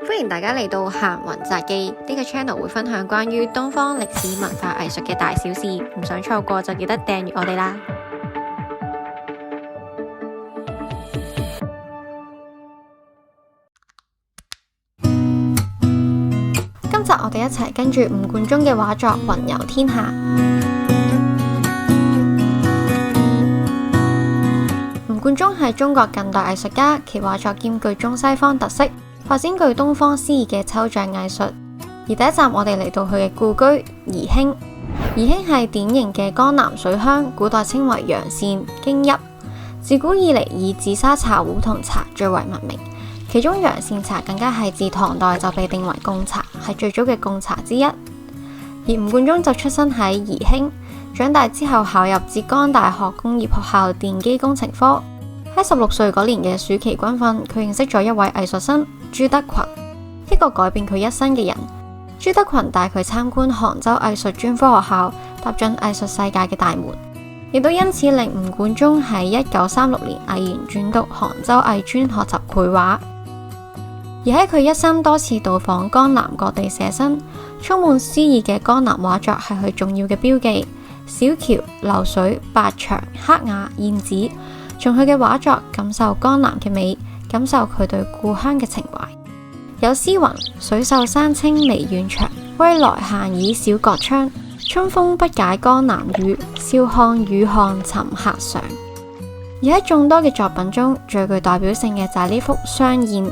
歡迎大家嚟到行雲雜記，呢個 channel 會分享關於東方歷史文化藝術嘅大小事，唔想錯過就記得訂閱我哋啦。今集我哋一齊跟住吳冠中嘅畫作雲遊天下。吳冠中係中國近代藝術家，其畫作兼具中西方特色，發展具東方詩意嘅抽象藝術。而第一站我哋嚟到佢嘅故居宜興。宜興係典型嘅江南水鄉，古代稱為陽善京邑。自古以嚟以紫砂茶壺同茶最為聞名，其中陽善茶更加係自唐代就被定為貢茶，係最早嘅貢茶之一。而吳冠中就出生喺宜興，長大之後考入浙江大學工業學校電機工程科。喺16歲嗰年嘅暑期軍訓，佢認識咗一位藝術生朱德群，一個改變佢一生嘅人。朱德群帶佢參觀杭州藝術專科學校，踏進藝術世界嘅大門，亦都因此令吳冠中喺1936年毅然轉讀杭州藝專學習繪畫。而喺佢一生多次到訪江南各地寫生，充滿詩意嘅江南畫作係佢重要嘅標記。小橋流水、白牆黑瓦、燕子，從佢嘅畫作感受江南嘅美，感受佢對故鄉嘅情懷。有詩云：水秀山清離遠長，歸來閒倚小閣窗。春風不解江南雨，笑看雨巷尋客常。而喺眾多嘅作品中，最具代表性嘅就係呢幅《雙燕》，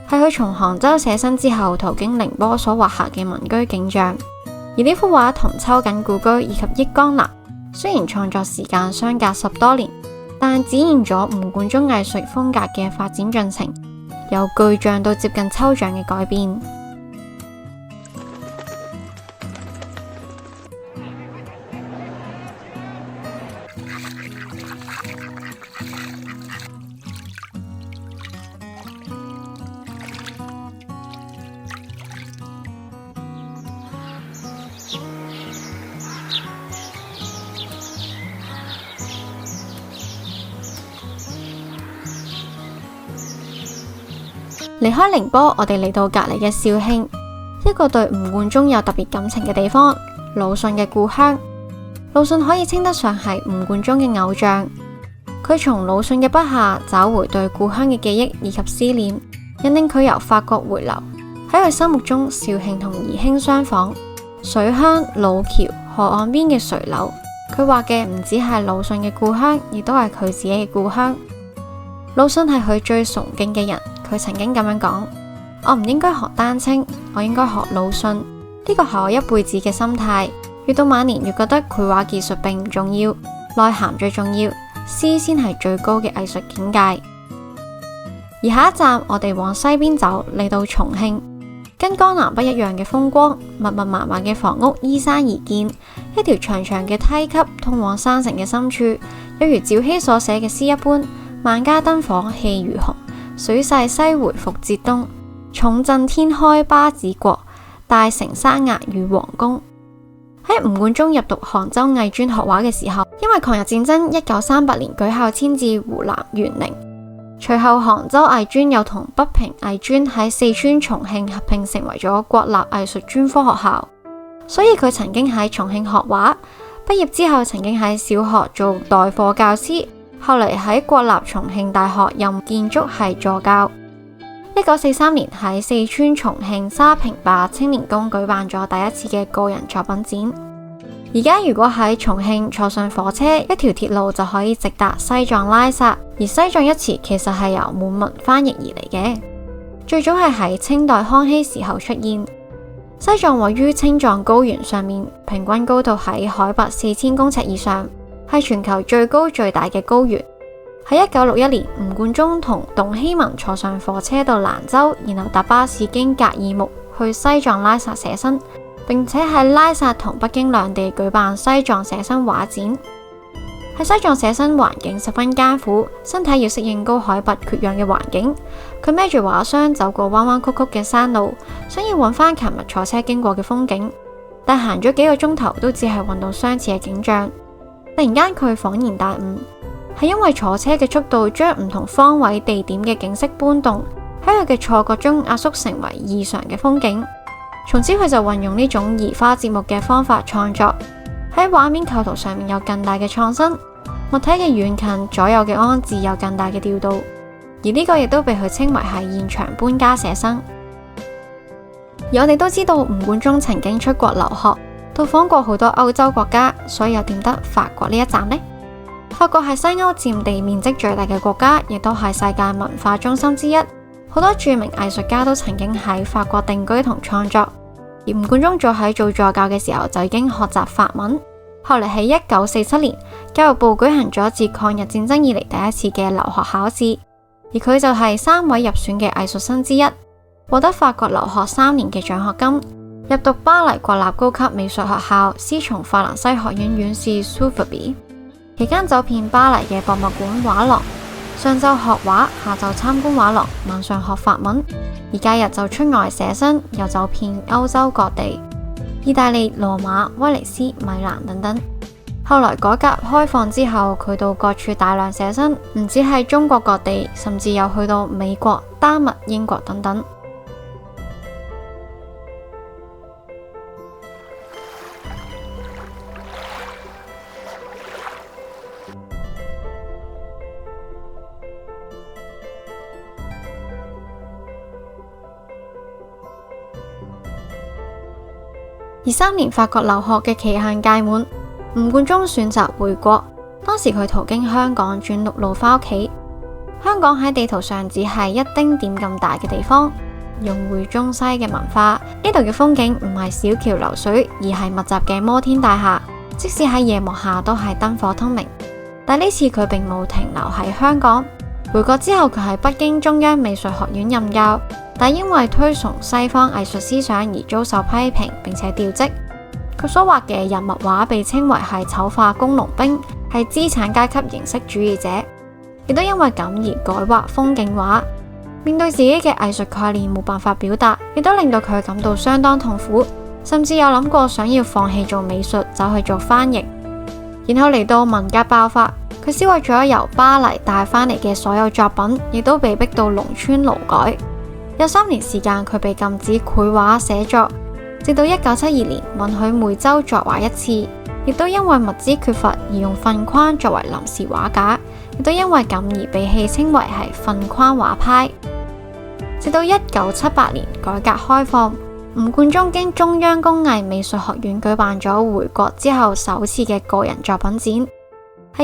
係佢從杭州寫生之後途經寧波所畫下嘅民居景象。而呢幅畫同秋瑾故居以及憶江南，雖然創作時間相隔10多年，但展現咗吳冠中藝術風格嘅發展進程，由具象到接近抽象嘅改變。離開寧波，我哋嚟到隔籬嘅肇慶，一個對吳冠中有特別感情嘅地方——魯迅嘅故鄉。魯迅可以稱得上係吳冠中嘅偶像。佢從魯迅嘅筆下找回對故鄉嘅記憶以及思念，引領佢由法國回流。喺佢心目中，肇慶同宜興相仿，水鄉、老橋、河岸邊嘅垂柳。佢畫嘅唔止係魯迅嘅故鄉，亦都係佢自己嘅故鄉。魯迅係佢最崇敬嘅人。佢曾經咁樣講：我唔應該學丹青，我應該學魯迅。呢個係我一輩子嘅心態。越到晚年越覺得繪畫技術並唔重要，內涵最重要，詩先係最高嘅藝術境界。而下一站我哋往西邊走，嚟到重慶，跟江南不一樣嘅風光，密密麻麻嘅房屋依山而建，一條長長嘅梯級通往山城嘅深處，有如趙熙所寫嘅詩一般：萬家燈火氣如虹，水勢西回復浙東，重鎮天開巴子國，大城山崖與皇宮。喺吳冠中入讀杭州藝專學畫嘅時候，因為抗日戰爭1938年舉校遷至湖南沅陵，隨後杭州藝專又同北平藝專喺四川重慶合併成為咗國立藝術專科學校，所以佢曾經喺重慶學畫，畢業之後曾經喺小學做代課教師，後嚟喺國立重慶大學任建築系助教。1943年喺四川重慶沙坪壩青年宮舉辦咗第一次嘅個人作品展。而家如果喺重慶坐上火車，一條鐵路就可以直達西藏拉薩。而西藏一詞其實係由滿文翻譯而嚟嘅，最早係喺清代康熙時候出現。西藏位於青藏高原上面，平均高度喺海拔4000公尺以上，係全球最高最大嘅高原。喺1961年，吳冠中同董希文坐上火車到蘭州，然後搭巴士經格爾木去西藏拉薩寫生，並且喺拉薩同北京兩地舉辦西藏寫生畫展。喺西藏寫生環境十分艱苦，身體要適應高海拔缺氧嘅環境。佢孭住畫箱走過彎彎曲曲嘅山路，想要揾翻琴日坐車經過嘅風景，但行咗幾個鐘頭都只係揾到相似嘅景象。突然間佢恍然大悟，係因為坐車嘅速度將唔同方位地點嘅景色搬動，喺佢嘅錯覺中壓縮成為異常嘅風景。從此佢就運用呢種移花接木嘅方法創作，喺畫面構圖上面有更大嘅創新，物體嘅遠近左右嘅安置有更大嘅調度，而呢個亦都被佢稱為係現場搬家寫生。而我哋都知道吳冠中曾經出國留學，到訪過好多歐洲國家，所以又點得法國呢一站呢？法國係西歐佔地面積最大嘅國家，亦都係世界文化中心之一，好多著名藝術家都曾經喺法國定居同創作。而吳冠中早喺做助教嘅時候就已經學習法文，後嚟喺1947年，教育部舉行咗自抗日戰爭以嚟第一次嘅留學考試，而佢就係3位入選嘅藝術生之一，獲得法國留學3年嘅獎學金，入讀巴黎國立高級美術學校，師從法蘭西學院院士蘇弗比，期間走遍巴黎嘅博物館畫廊，上晝學畫，下晝參觀畫廊，晚上學法文，而假日就出外寫生，又走遍歐洲各地，意大利、羅馬、威尼斯、米蘭等等。後來改革開放之後，佢到各處大量寫生，唔止係中國各地，甚至有去到美國、丹麥、英國等等。而3年法國留學嘅期限屆滿，吳冠中選擇回國。當時佢途經香港，轉陸路返屋企。香港喺地圖上只係一丁點咁大嘅地方，融匯中西嘅文化。呢度嘅風景唔係小橋流水，而係密集嘅摩天大廈，即使喺夜幕下都係燈火通明。但呢次佢並冇停留喺香港，回國之後佢喺北京中央美術學院任教。但因為推崇西方藝術思想而遭受批評，並且調職。佢所畫嘅人物畫被稱為係醜化工農兵，係資產階級形式主義者，亦都因為咁而改畫風景畫。面對自己嘅藝術概念冇辦法表達，亦都令到佢感到相當痛苦，甚至有諗過想要放棄做美術，走去做翻譯。然後嚟到文革爆發，佢銷毀咗由巴黎帶翻嚟嘅所有作品，亦都被逼到農村勞改。有3年時間，佢被禁止繪畫寫作，直到1972年允許每周作畫1次，亦都因為物資缺乏而用糞框作為臨時畫架，亦都因為咁而被戲稱為係糞框畫派。直到1978年改革開放，吳冠中經中央工藝美術學院舉辦咗回國之後首次嘅個人作品展，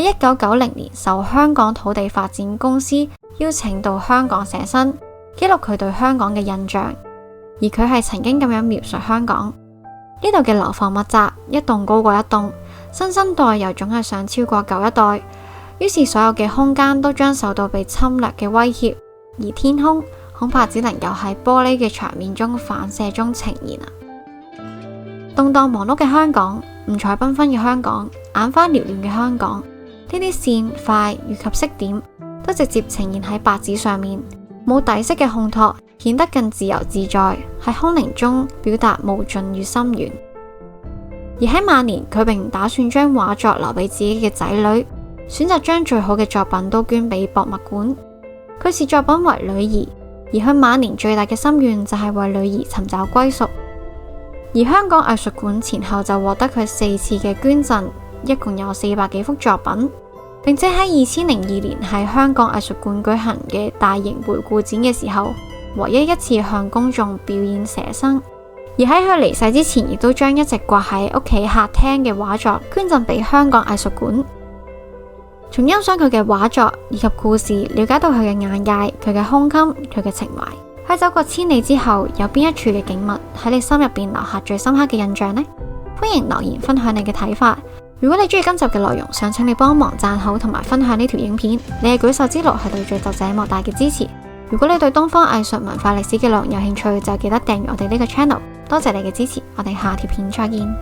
喺1990年受香港土地發展公司邀請到香港寫生，記錄佢對香港嘅印象。而佢係曾經咁樣描述香港：呢度嘅樓房密集，一棟高過一棟，新生代又總係想超過舊一代，於是所有嘅空間都將受到被侵略嘅威脅，而天空恐怕只能夠喺玻璃嘅牆面中反射中呈現啊！動盪忙碌嘅香港，五彩繽紛嘅香港，眼花繚亂嘅香港，呢啲線塊以及色點都直接呈現喺白紙上面。冇底色嘅烘托，顯得更自由自在，喺空靈中表達無盡與深遠。而喺晚年，佢並唔打算將畫作留俾自己嘅仔女，選擇將最好嘅作品都捐俾博物館。佢視作品為女兒，而佢晚年最大嘅心願就係為女兒尋找歸屬。而香港藝術館前後就獲得佢4次嘅捐贈，一共有400幾幅作品。並且喺2002年喺香港藝術館舉行嘅大型回顧展嘅時候，唯一一次向公眾表演寫生。而喺佢離世之前，亦都將一直掛喺屋企客廳嘅畫作捐贈俾香港藝術館。從欣賞佢嘅畫作以及故事，了解到佢嘅眼界、佢嘅胸襟、佢嘅情懷。喺走過千里之後，有邊一處嘅景物喺你心入邊留下最深刻嘅印象呢？歡迎留言分享你嘅睇法。如果你中意今集嘅內容，想請你幫忙讚好同埋分享呢條影片，你嘅舉手之勞係對製作者莫大嘅支持。如果你對東方藝術文化歷史嘅內容有興趣，就記得訂閱我哋呢個 channel。多謝你嘅支持，我哋下條片再見。